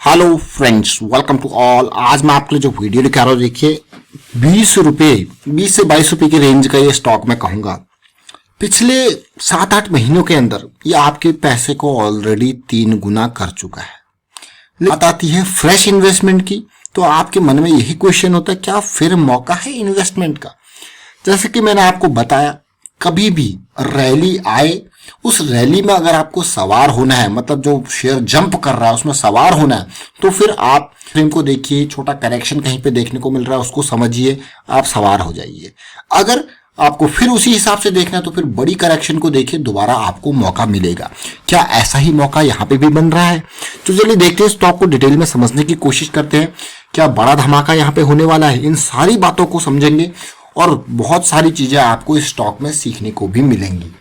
Hello friends, welcome to all. आज मैं आपके लिए जो वीडियो दिखा रहा हूँ, देखिए 20 से 22 रुपए की रेंज का ये स्टॉक मैं कहूंगा पिछले 7-8 महीनों के अंदर ये आपके पैसे को ऑलरेडी 3 गुना कर चुका है। बात आती है फ्रेश इन्वेस्टमेंट की, तो आपके मन में यही क्वेश्चन होता है, क्या फिर मौका है इन्वेस्टमेंट का? जैसे कि मैंने आपको बताया, कभी भी रैली आए, उस रैली में अगर आपको सवार होना है, मतलब जो शेयर जंप कर रहा है उसमें सवार होना है, तो फिर आप फ्रेम को देखिए, छोटा करेक्शन कहीं पे देखने को मिल रहा है उसको समझिए, आप सवार हो जाइए। अगर आपको फिर उसी हिसाब से देखना है तो फिर बड़ी करेक्शन को देखिए, दोबारा आपको मौका मिलेगा। क्या ऐसा ही मौका यहाँ पे भी बन रहा है? तो चलिए देखते हैं, स्टॉक को डिटेल में समझने की कोशिश करते हैं। क्या बड़ा धमाका यहाँ पे होने वाला है? इन सारी बातों को समझेंगे और बहुत सारी चीजें आपको इस स्टॉक में सीखने को भी मिलेंगी।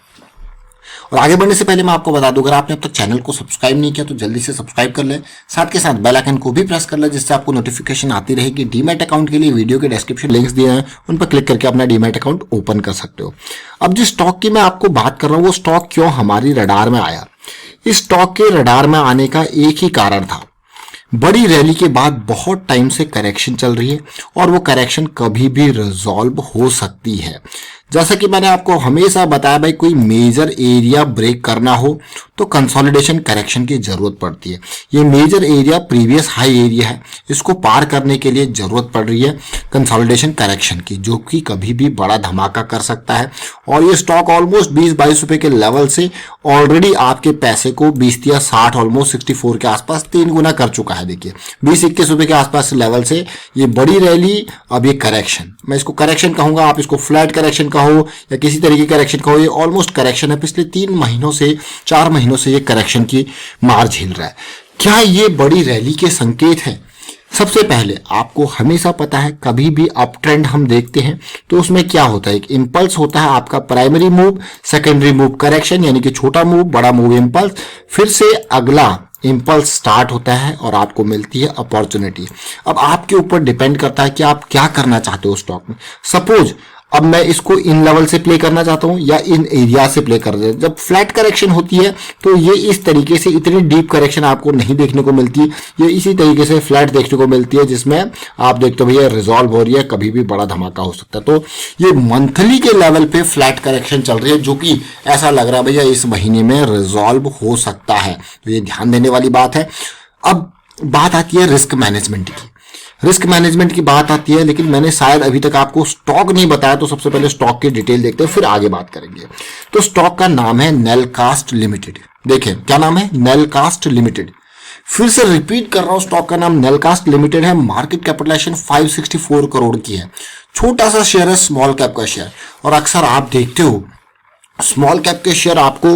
और आगे बढ़ने से पहले मैं आपको बता दूं, अगर आपने अब तक चैनल को सब्सक्राइब नहीं किया तो जल्दी से सब्सक्राइब कर लें, साथ के साथ बेल आइकन को भी प्रेस कर लें, जिससे आपको नोटिफिकेशन आती रहेगी। डीमैट अकाउंट के लिए वीडियो के डिस्क्रिप्शन लिंक्स दिए हैं, उन पर क्लिक करके अपना डीमैट अकाउंट ओपन कर सकते हो। अब जिस स्टॉक की मैं आपको बात कर रहा हूं, वो स्टॉक क्यों हमारी रडार में आया? इस स्टॉक के रडार में आने का एक ही कारण था, बड़ी रैली के बाद बहुत टाइम से करेक्शन चल रही है और वो करेक्शन कभी भी रिजॉल्व हो सकती है। जैसा कि मैंने आपको हमेशा बताया, भाई कोई मेजर एरिया ब्रेक करना हो तो कंसोलिडेशन करेक्शन की जरूरत पड़ती है। ये major area previous high area है, इसको पार करने के लिए जरूरत पड़ रही है कंसोलिडेशन करेक्शन की, जो कि कभी भी बड़ा धमाका कर सकता है। और ये स्टॉक ऑलमोस्ट 20-22 रुपए के लेवल से ऑलरेडी आपके पैसे को 20 या 60 ऑलमोस्ट 64 के आसपास 3 गुना कर चुका है। देखिए 20-21 रुपए के आसपास लेवल से ये बड़ी रैली, अब ये करेक्शन, मैं इसको करेक्शन कहूंगा, आप इसको फ्लैट करेक्शन कहो या किसी तरीके का करेक्शन कहो, ये ऑलमोस्ट करेक्शन है। पिछले 3 महीनों से 4 महीनों से ये करेक्शन की मार झेल रहा है। क्या ये बड़ी रैली के संकेत है? सबसे पहले आपको हमेशा पता है, कभी भी अप ट्रेंड हम देखते हैं तो उसमें क्या होता है, एक इंपल्स होता है आपका, primary move, secondary move correction, यानी कि छोटा मूव, बड़ा मूव इंपल्स, फिर से अगला इंपल्स स्टार्ट होता है और आपको मिलती है अपॉर्चुनिटी। अब आपके ऊपर डिपेंड करता है कि आप क्या करना चाहते हो स्टॉक में। सपोज अब मैं इसको इन लेवल से प्ले करना चाहता हूं या इन एरिया से प्ले कर रहे हैं। जब फ्लैट करेक्शन होती है तो ये इस तरीके से इतनी डीप करेक्शन आपको नहीं देखने को मिलती, ये इसी तरीके से फ्लैट देखने को मिलती है, जिसमें आप देखते हो भैया रिजॉल्व हो रही है, कभी भी बड़ा धमाका हो सकता है। तो ये मंथली के लेवल पे फ्लैट करेक्शन चल रही है, जो कि ऐसा लग रहा है भैया इस महीने में रिजॉल्व हो सकता है, तो ये ध्यान देने वाली बात है। अब बात आती है रिस्क मैनेजमेंट की। रिस्क मैनेजमेंट की बात आती है, लेकिन मैंने शायद अभी तक आपको स्टॉक नहीं बताया, तो सबसे पहले स्टॉक की डिटेल देखते हैं, फिर आगे बात करेंगे। तो स्टॉक का नाम है नेलकास्ट लिमिटेड। देखें क्या नाम है, नेलकास्ट लिमिटेड। फिर से रिपीट कर रहा हूं, स्टॉक का नाम नेलकास्ट लिमिटेड है। मार्केट कैपिटलाइजेशन 564 करोड़ की है। छोटा सा शेयर है, स्मॉल कैप का शेयर, और अक्सर आप देखते हो स्मॉल कैप के शेयर आपको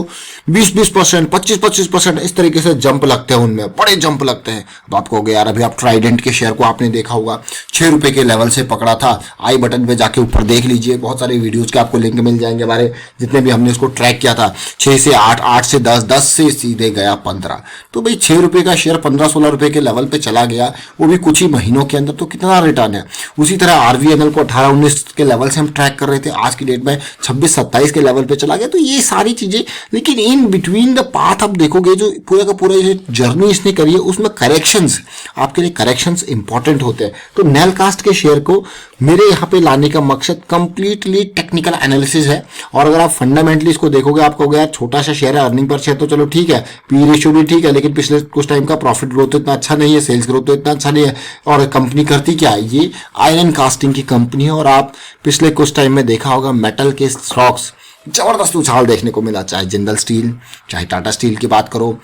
20-20%, 25-25% इस तरीके से जंप लगते हैं, उनमें बड़े जंप लगते हैं। अब आपको हो गया यार, अभी आप ट्राइडेंट के शेयर को आपने देखा होगा, 6 रुपए के लेवल से पकड़ा था, आई बटन पे जाके ऊपर देख लीजिए, बहुत सारे वीडियोज के आपको लिंक मिल जाएंगे हमारे, जितने भी हमने इसको ट्रैक किया था। 6 से 8, 8 से 10, 10 से सीधे गया 15। तो भाई 6 रुपए का शेयर 15-16 रुपए के लेवल पे चला गया, वो भी कुछ ही महीनों के अंदर, तो कितना रिटर्न है। उसी तरह आरवीएनएल को 18-19 के लेवल से हम ट्रैक कर रहे थे, आज की डेट में 26-27 के लेवल पे चला गया। तो ये सारी चीजें, लेकिन इन बिटवीन द पाथ आप देखोगे, जो पूरा का पूरा ये जर्नी इसने करी है, उसमें करेक्शंस, आपके लिए करेक्शंस इंपॉर्टेंट होते हैं। तो नेलकास्ट के शेयर को मेरे यहाँ पे लाने का मकसद कंप्लीटली टेक्निकल एनालिसिस है। और अगर आप फंडामेंटली इसको देखोगे, आपको हो गया छोटा सा शेयर है, अर्निंग पर शेयर तो चलो ठीक है, पी रेशियो भी ठीक है, लेकिन पिछले कुछ टाइम का प्रॉफिट ग्रोथ तो इतना अच्छा नहीं है, सेल्स ग्रोथ तो इतना अच्छा नहीं है। और कंपनी करती क्या है, ये आयरन कास्टिंग की कंपनी है। और आप पिछले कुछ टाइम में देखा होगा, मेटल के स्टॉक्स जबरदस्त उछाल देखने को मिला, चाहे जिंदल स्टील, चाहे टाटा स्टील की बात करो,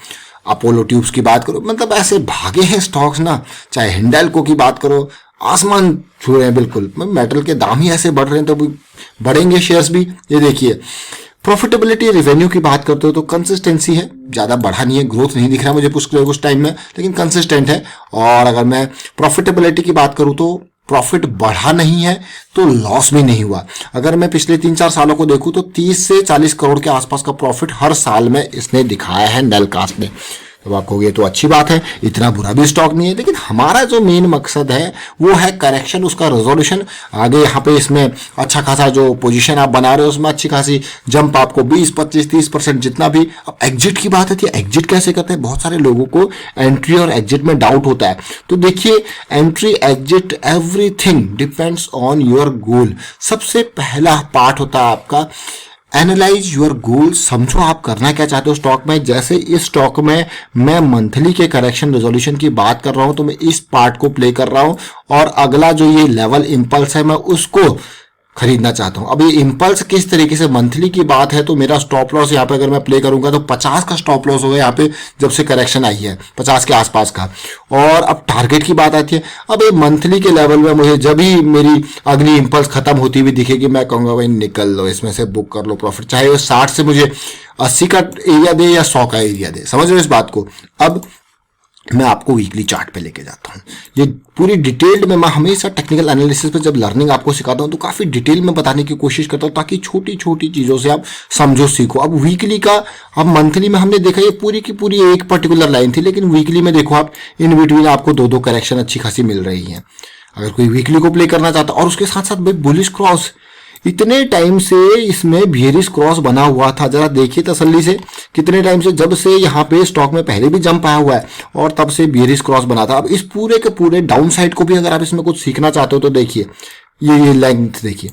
अपोलो ट्यूब्स की बात करो, मतलब ऐसे भागे हैं स्टॉक्स ना, चाहे हिंडाल्को की बात करो, आसमान छू रहे हैं बिल्कुल। मेटल के दाम ही ऐसे बढ़ रहे हैं, तो बढ़ेंगे शेयर्स भी। ये देखिए प्रॉफिटेबिलिटी, रेवेन्यू की बात करते हो तो कंसिस्टेंसी है, ज्यादा बढ़ा नहीं है, ग्रोथ नहीं दिख रहा है मुझे कुछ टाइम में, लेकिन कंसिस्टेंट है। और अगर मैं प्रॉफिटेबिलिटी की बात करूं तो प्रॉफिट बढ़ा नहीं है तो लॉस भी नहीं हुआ। अगर मैं पिछले 3-4 सालों को देखूं तो 30 से 40 करोड़ के आसपास का प्रॉफिट हर साल में इसने दिखाया है नेलकास्ट ने। तो आपको ये तो अच्छी बात है, इतना बुरा भी स्टॉक नहीं है, लेकिन हमारा जो मेन मकसद है वो है करेक्शन, उसका रेजोल्यूशन। आगे यहाँ पे इसमें अच्छा खासा जो पोजीशन आप बना रहे हो उसमें अच्छी खासी जंप आपको 20, 25, 30% जितना भी। अब एग्जिट की बात है, एग्जिट कैसे करते हैं? बहुत सारे लोगों को एंट्री और एग्जिट में डाउट होता है। तो देखिए, entry exit everything depends on your goal. सबसे पहला पार्ट होता है आपका एनालाइज योर गोल। समझो आप करना क्या चाहते हो स्टॉक में। जैसे इस स्टॉक में मैं मंथली के करेक्शन रेजोल्यूशन की बात कर रहा हूं, तो मैं इस पार्ट को प्ले कर रहा हूं, और अगला जो ये लेवल इंपल्स है मैं उसको खरीदना चाहता हूं। अब ये इंपल्स किस तरीके से, मंथली की बात है तो मेरा स्टॉप लॉस यहाँ पे अगर मैं प्ले करूंगा तो 50 का स्टॉप लॉस होगा यहाँ पे, जब से करेक्शन आई है 50 के आसपास का। और अब टारगेट की बात आती है, अब ये मंथली के लेवल में मुझे जब भी मेरी अगली इंपल्स खत्म होती हुई दिखेगी, मैं कहूंगा भाई निकल लो इसमें से, बुक कर लो प्रॉफिट, चाहे वो 60 से मुझे 80 का एरिया दे या 100 का एरिया दे। समझ रहे हो इस बात को? अब मैं आपको वीकली चार्ट पे लेके जाता हूँ। ये पूरी डिटेल्ड में मैं हमेशा टेक्निकल एनालिसिस पे जब लर्निंग आपको सिखाता हूँ तो काफ़ी डिटेल में बताने की कोशिश करता हूँ, ताकि छोटी छोटी चीज़ों से आप समझो, सीखो। अब वीकली का, अब मंथली में हमने देखा ये पूरी की पूरी एक पर्टिकुलर लाइन थी, लेकिन वीकली में देखो आप इन बिटवीन आपको दो करेक्शन अच्छी खासी मिल रही हैं। अगर कोई वीकली को प्ले करना चाहता, और उसके साथ साथ भाई बुलिश क्रॉस, इतने टाइम से इसमें बियरिश क्रॉस बना हुआ था, जरा देखिए तसल्ली से, कितने टाइम से, जब से यहाँ पे स्टॉक में पहले भी जंप आया हुआ है और तब से बियरिश क्रॉस बना था। अब इस पूरे के पूरे डाउन साइड को भी अगर आप इसमें कुछ सीखना चाहते हो तो देखिए, ये लेंथ देखिए।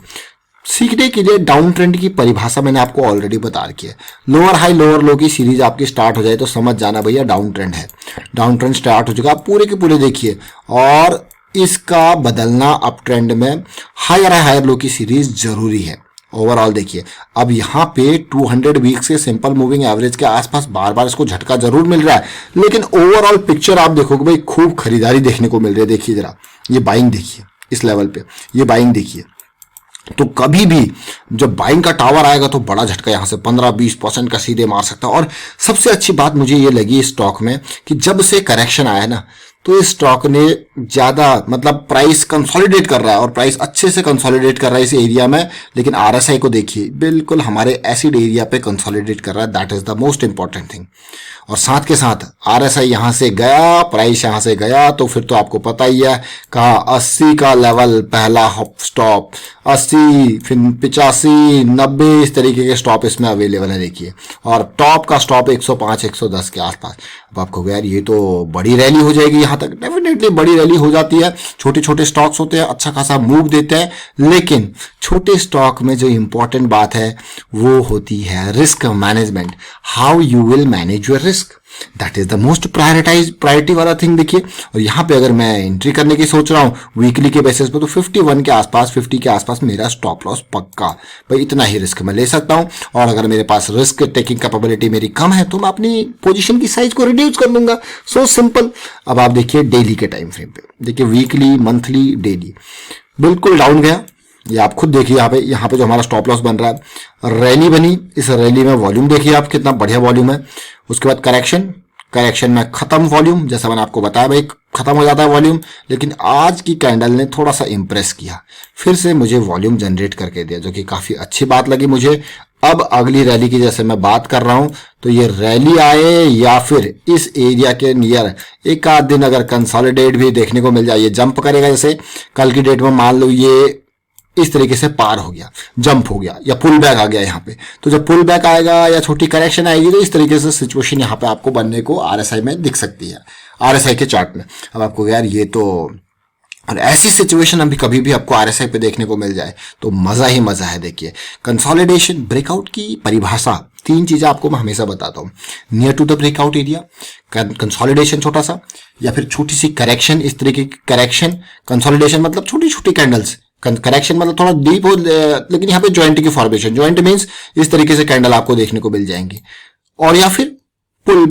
सीखने के लिए डाउन ट्रेंड की परिभाषा मैंने आपको ऑलरेडी बता रखी है। लोअर हाई लोअर लो की सीरीज आपकी स्टार्ट हो जाए तो समझ जाना भैया डाउन ट्रेंड है, डाउन ट्रेंड स्टार्ट हो चुका। आप पूरे के पूरे देखिए, और इसका बदलना अप ट्रेंड में हायर लो की सीरीज जरूरी है। ओवरऑल देखिए, अब यहाँ पे 200 वीक्स के सिंपल मूविंग एवरेज के आसपास बार बार इसको झटका जरूर मिल रहा है, लेकिन ओवरऑल पिक्चर आप देखोगे भाई खूब खरीदारी देखने को मिल रही है। देखिए जरा, ये बाइंग देखिए इस लेवल पे, ये बाइंग देखिए। तो कभी भी जब बाइंग का टावर आएगा तो बड़ा झटका यहां से 15-20% का सीधे मार सकता है। और सबसे अच्छी बात मुझे ये लगी इस स्टॉक में कि जब से करेक्शन आया ना, तो इस स्टॉक ने ज्यादा, मतलब प्राइस कंसोलिडेट कर रहा है, और प्राइस अच्छे से कंसोलिडेट कर रहा है इस एरिया में। लेकिन आरएसआई को देखिए, बिल्कुल हमारे एसिड एरिया पे कंसोलिडेट कर रहा है। That is the most important thing. और साथ के साथ आरएसआई यहां से गया, प्राइस यहां से गया, तो फिर तो आपको पता ही है, कहा 80 का लेवल पहला स्टॉप, 80, फिर 85, 90, इस तरीके के स्टॉप इसमें अवेलेबल है देखिए। और टॉप का स्टॉप 105, 110 के आसपास। अब आपको यार ये तो बड़ी रैली हो जाएगी यहां तक। डेफिनेटली बड़ी रैली हो जाती है, छोटे छोटे स्टॉक्स होते हैं, अच्छा खासा मूव देते हैं, लेकिन छोटे स्टॉक में जो इंपॉर्टेंट बात है वो होती है risk management. How you will manage your risk, that is the most priority वाला थिंग। देखिए, और यहाँ पे अगर मैं एंट्री करने की सोच रहा हूँ वीकली के बेसिस पे, तो 51 के आसपास, 50 के आसपास मेरा स्टॉप लॉस पक्का। भाई इतना ही रिस्क मैं ले सकता हूँ, और अगर मेरे पास रिस्क टेकिंग कैपेबिलिटी मेरी कम है तो मैं अपनी पोजीशन की साइज को रिड्यूस कर दूंगा। So simple. अब आप देखिए डेली के टाइम फ्रेम पे, देखिए वीकली, मंथली, डेली, बिल्कुल डाउन गया। ये आप खुद देखिए, यहाँ पे जो हमारा स्टॉप लॉस बन रहा है, रैली बनी, इस रैली में वॉल्यूम देखिए आप कितना बढ़िया वॉल्यूम है। उसके बाद करेक्शन में खत्म वॉल्यूम, जैसा मैंने आपको बताया भाई खत्म हो जाता है वॉल्यूम। लेकिन आज की कैंडल ने थोड़ा सा इंप्रेस किया, फिर से मुझे वॉल्यूम जनरेट करके दिया, जो कि काफी अच्छी बात लगी मुझे। अब अगली रैली की जैसे मैं बात कर रहा हूं, तो ये रैली आए या फिर इस एरिया के नियर एक आध दिन अगर कंसोलिडेट भी देखने को मिल जाए, ये जंप करेगा। जैसे कल की डेट में मान लो ये इस तरीके से पार हो गया, जंप हो गया, या पुल बैक आ गया यहाँ पे, तो जब पुल बैक आएगा या छोटी करेक्शन आएगी, तो इस तरीके से सिचुएशन यहाँ पे आपको बनने को आरएसआई में दिख सकती है, आरएसआई के चार्ट में। अब आपको यार ये तो, और ऐसी सिचुएशन अभी कभी भी आपको आरएसआई पे देखने को मिल जाए तो मजा ही मजा है। देखिए, कंसोलिडेशन, ब्रेकआउट की परिभाषा, 3 चीजें आपको मैं हमेशा बताता हूं। Near to the breakout area, consolidation छोटा सा, या फिर छोटी सी करेक्शन, इस तरीके की करेक्शन। कंसोलिडेशन मतलब छोटी छोटी कैंडल्स, करेक्शन मतलब थोड़ा डीप हो, लेकिन यहाँ पे ज्वाइंट की फॉर्मेशन, ज्वाइंट मींस इस तरीके से कैंडल आपको देखने को मिल जाएंगी। और या फिर पुल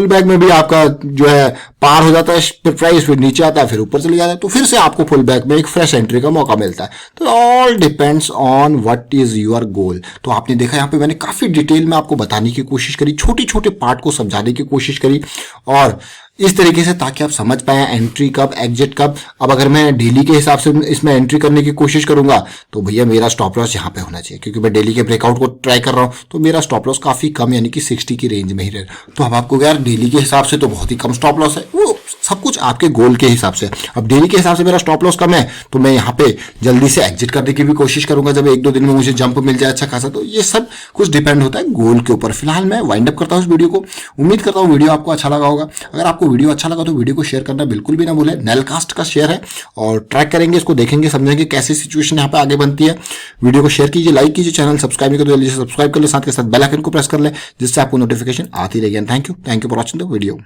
बैक में भी आपका जो है पार हो जाता है, फिर प्राइस फिर नीचे आता है, फिर ऊपर चले जाता है, तो फिर से आपको पुल बैक में एक फ्रेश एंट्री का मौका मिलता है। तो all depends on what is your goal. तो आपने देखा यहाँ पे मैंने काफी डिटेल में आपको बताने की कोशिश करी, छोटे छोटे पार्ट को समझाने की कोशिश करी, और इस तरीके से, ताकि आप समझ पाए एंट्री कब, एग्जिट कब। अब अगर मैं डेली के हिसाब से इसमें एंट्री करने की कोशिश करूंगा तो भैया मेरा स्टॉप लॉस यहाँ पे होना चाहिए, क्योंकि मैं डेली के ब्रेकआउट को ट्राई कर रहा हूँ, तो मेरा स्टॉप लॉस काफी कम यानी कि 60 की रेंज में ही रहे। तो अब आपको यार डेली के हिसाब से तो बहुत ही कम स्टॉप लॉस है, वो सब कुछ आपके गोल के हिसाब से। अब डेली के हिसाब से मेरा स्टॉप लॉस कम है तो मैं यहाँ पे जल्दी से एग्जिट करने की भी कोशिश करूंगा जब 1-2 दिन में मुझे जंप मिल जाए अच्छा खासा। तो ये सब कुछ डिपेंड होता है गोल के ऊपर। फिलहाल मैं वाइंड अप करता हूँ इस वीडियो को। उम्मीद करता हूँ वीडियो आपको अच्छा लगा होगा। अगर आपको वीडियो अच्छा लगा तो वीडियो को शेयर करना बिल्कुल भी ना भूलें। नेलकास्ट का शेयर है और ट्रैक करेंगे इसको, देखेंगे, समझेंगे कैसी सिचुएशन यहाँ पे आगे बनती है। वीडियो को शेयर कीजिए, लाइक कीजिए, चैनल सब्सक्राइब नहीं कर तो जल्दी से सब्सक्राइब कर ले, साथ के साथ बेल आइकन को प्रेस कर ले, जिससे आपको नोटिफिकेशन आती रहेगी। Thank you for watching the video.